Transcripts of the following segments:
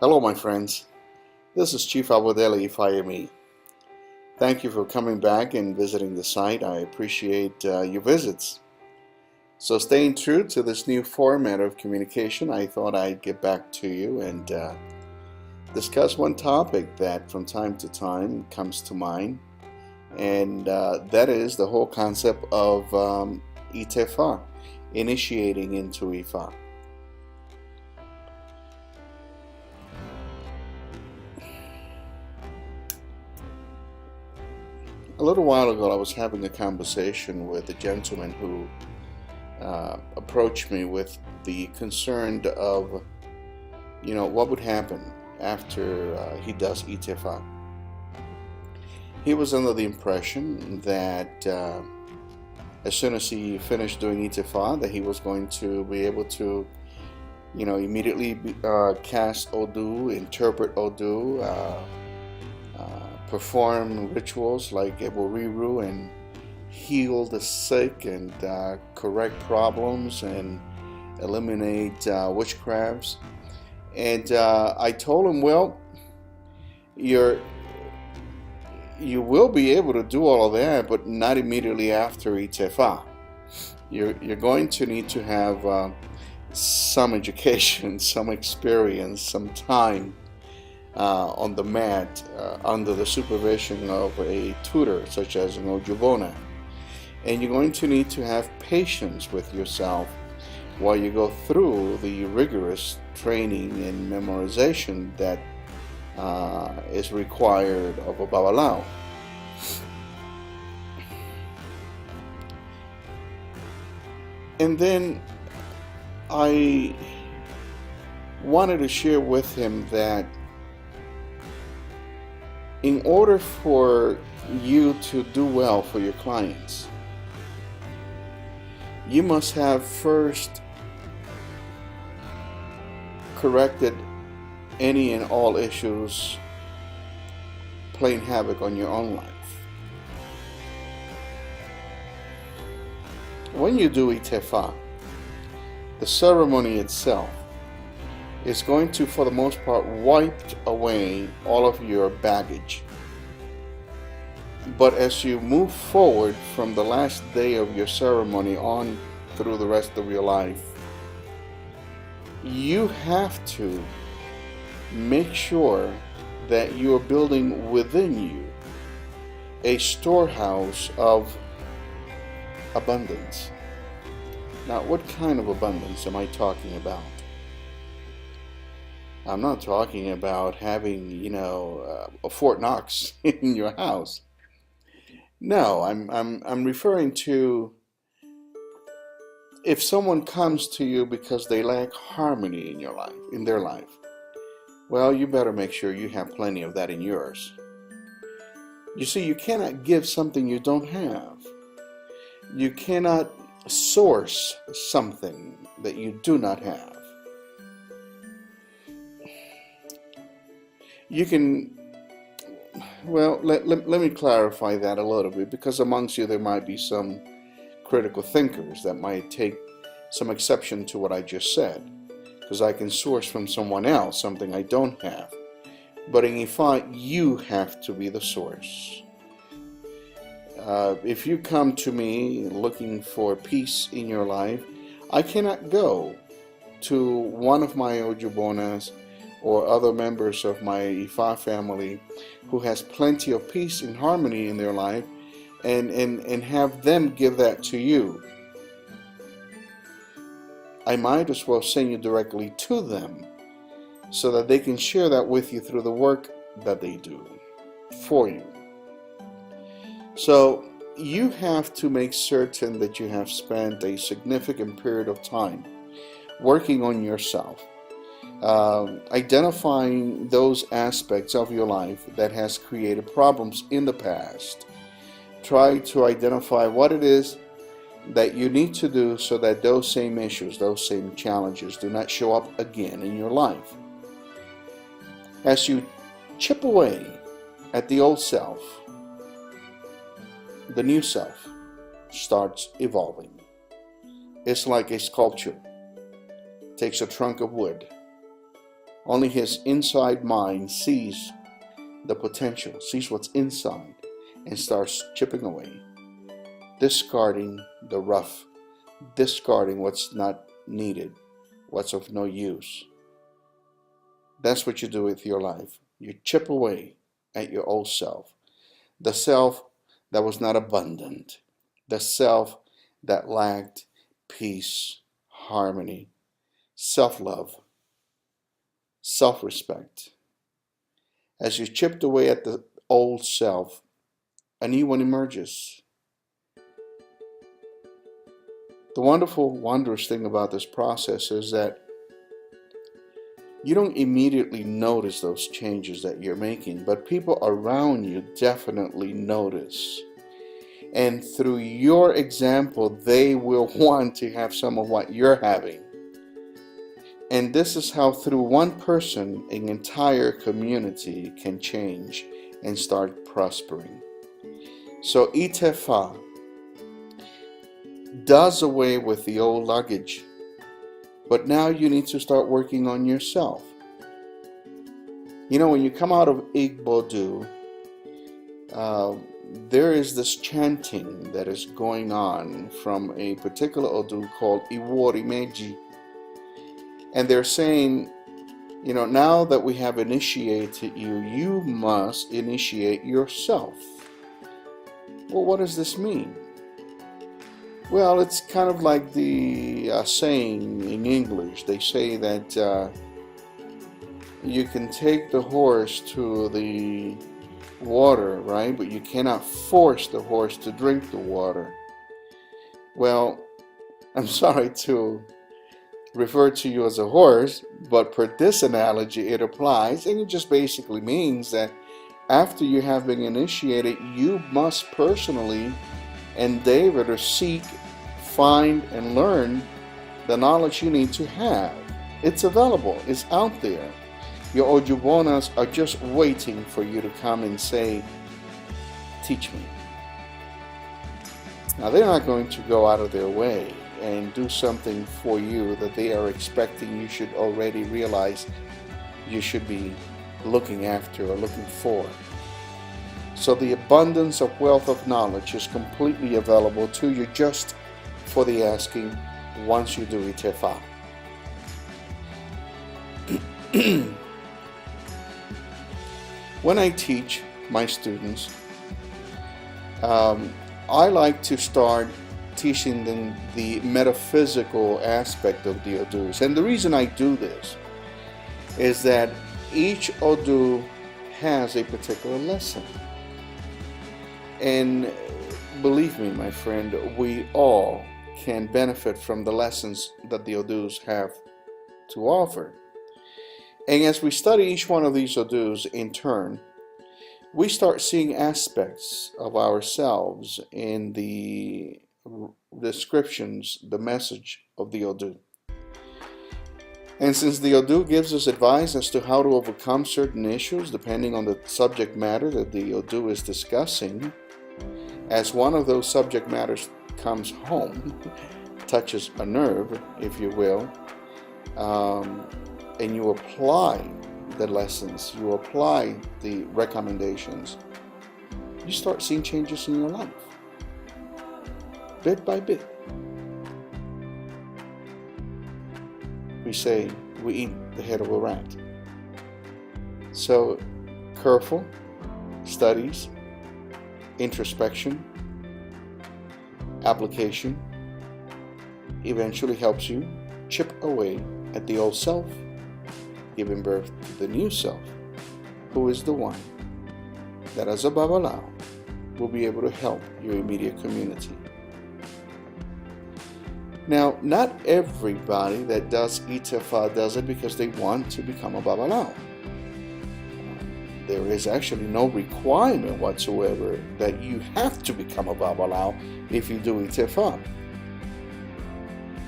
Hello, my friends. This is Chief Itefa. Thank you for coming back and visiting the site. I appreciate your visits. So, staying true to this new format of communication, I thought I'd get back to you and discuss one topic that from time to time comes to mind, and that is the whole concept of itefa, initiating into ifa. A little while ago, I was having a conversation with a gentleman who approached me with the concern of, what would happen after he does itefa. He was under the impression that as soon as he finished doing itefa, that he was going to be able to, immediately cast Odu, interpret Odu, perform rituals like Eboriru and heal the sick and correct problems and eliminate witchcrafts. And I told him, well, you will be able to do all of that, but not immediately after Itefa. You're going to need to have some education, some experience, some time on the mat under the supervision of a tutor such as an Ojibona. And you're going to need to have patience with yourself while you go through the rigorous training and memorization that is required of a Babalao. And then I wanted to share with him that in order for you to do well for your clients, you must have first corrected any and all issues playing havoc on your own life. When you do itefa, the ceremony itself is going to, for the most part, wipe away all of your baggage. But as you move forward from the last day of your ceremony on through the rest of your life, you have to make sure that you are building within you a storehouse of abundance. Now, what kind of abundance am I talking about? I'm not talking about having, a Fort Knox in your house. No, I'm referring to if someone comes to you because they lack harmony in your life, in their life. Well, you better make sure you have plenty of that in yours. You see, you cannot give something you don't have. You cannot source something that you do not have. You can, well, let me clarify that a little bit, because amongst you there might be some critical thinkers that might take some exception to what I just said, because I can source from someone else something I don't have. But in Ifa, you have to be the source. If you come to me looking for peace in your life, I cannot go to one of my Ojubonas or other members of my Ifa family who has plenty of peace and harmony in their life and have them give that to you. I might as well send you directly to them so that they can share that with you through the work that they do for you. So you have to make certain that you have spent a significant period of time working on yourself, identifying those aspects of your life that has created problems in the past. Try to identify what it is that you need to do so that those same issues, those same challenges do not show up again in your life. As you chip away at the old self, the new self starts evolving. It's like a sculpture. It takes a trunk of wood, Only his inside mind sees the potential, sees what's inside, and starts chipping away, discarding the rough, discarding what's not needed, what's of no use. That's what you do with your life. You chip away at your old self, the self that was not abundant, the self that lacked peace, harmony, self-love, self-respect. As you chipped away at the old self, a new one emerges. The wonderful, wondrous thing about this process is that you don't immediately notice those changes that you're making, but people around you definitely notice. And through your example, they will want to have some of what you're having. And this is how through one person, an entire community can change and start prospering. So itefa does away with the old luggage, but now you need to start working on yourself. You know, when you come out of Igbodu, there is this chanting that is going on from a particular Odu called Iwori Meji. And they're saying, you know, now that we have initiated you, you must initiate yourself. Well, what does this mean? Well, it's kind of like the saying in English. They say that you can take the horse to the water, right? But you cannot force the horse to drink the water. Well, I'm sorry to refer to you as a horse, but per this analogy it applies, and it just basically means that after you have been initiated, you must personally endeavor to seek, find, and learn the knowledge you need to have. It's available, it's out there. Your Ojubonas are just waiting for you to come and say, teach me. Now, they're not going to go out of their way and do something for you that they are expecting you should already realize you should be looking after or looking for. So the abundance of wealth of knowledge is completely available to you just for the asking once you do itefa. When I teach my students, I like to start teaching them the metaphysical aspect of the Odus. And the reason I do this is that each Odu has a particular lesson. And believe me, my friend, we all can benefit from the lessons that the Odus have to offer. And as we study each one of these Odus in turn, we start seeing aspects of ourselves in the descriptions, the message of the Odu. And since the Odu gives us advice as to how to overcome certain issues depending on the subject matter that the Odu is discussing, as one of those subject matters comes home, touches a nerve, if you will, and you apply the lessons, you apply the recommendations, you start seeing changes in your life, bit by bit. We say we eat the head of a rat. So careful studies, introspection, application eventually helps you chip away at the old self, giving birth to the new self, who is the one that as a Babalao will be able to help your immediate community. Now, not everybody that does itefa does it because they want to become a Babalao. There is actually no requirement whatsoever that you have to become a Babalao if you do itefa.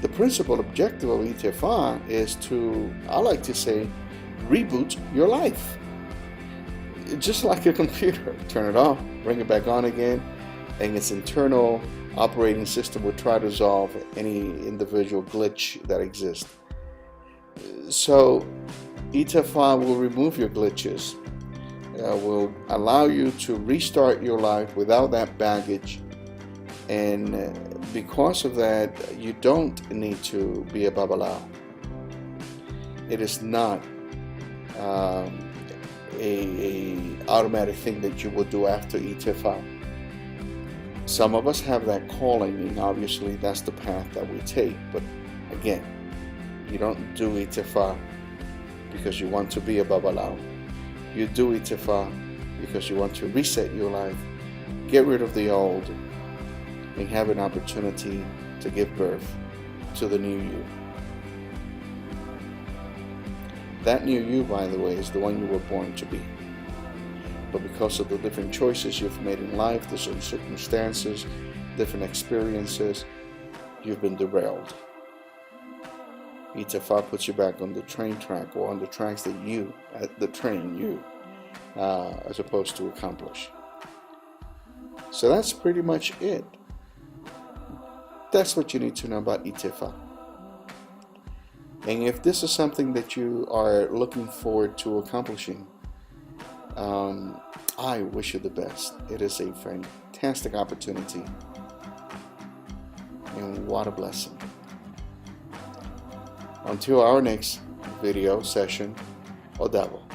The principal objective of itefa is to, I like to say, reboot your life. Just like a computer, turn it off, bring it back on again, and its internal operating system will try to resolve any individual glitch that exists. So itefa will remove your glitches, will allow you to restart your life without that baggage, and because of that, you don't need to be a babalao. It is not a automatic thing that you will do after itefa. Some of us have that calling, and obviously that's the path that we take. But again, you don't do itefa because you want to be a babalao. You do itefa because you want to reset your life, get rid of the old, and have an opportunity to give birth to the new you. That new you, by the way, is the one you were born to be. But because of the different choices you've made in life, different circumstances, different experiences, you've been derailed. itefa puts you back on the train track, or on the tracks that you, the train you, are supposed to accomplish. So that's pretty much it. That's what you need to know about itefa. And if this is something that you are looking forward to accomplishing, I wish you the best. It is a fantastic opportunity, and what a blessing. Until our next video session, o dabo.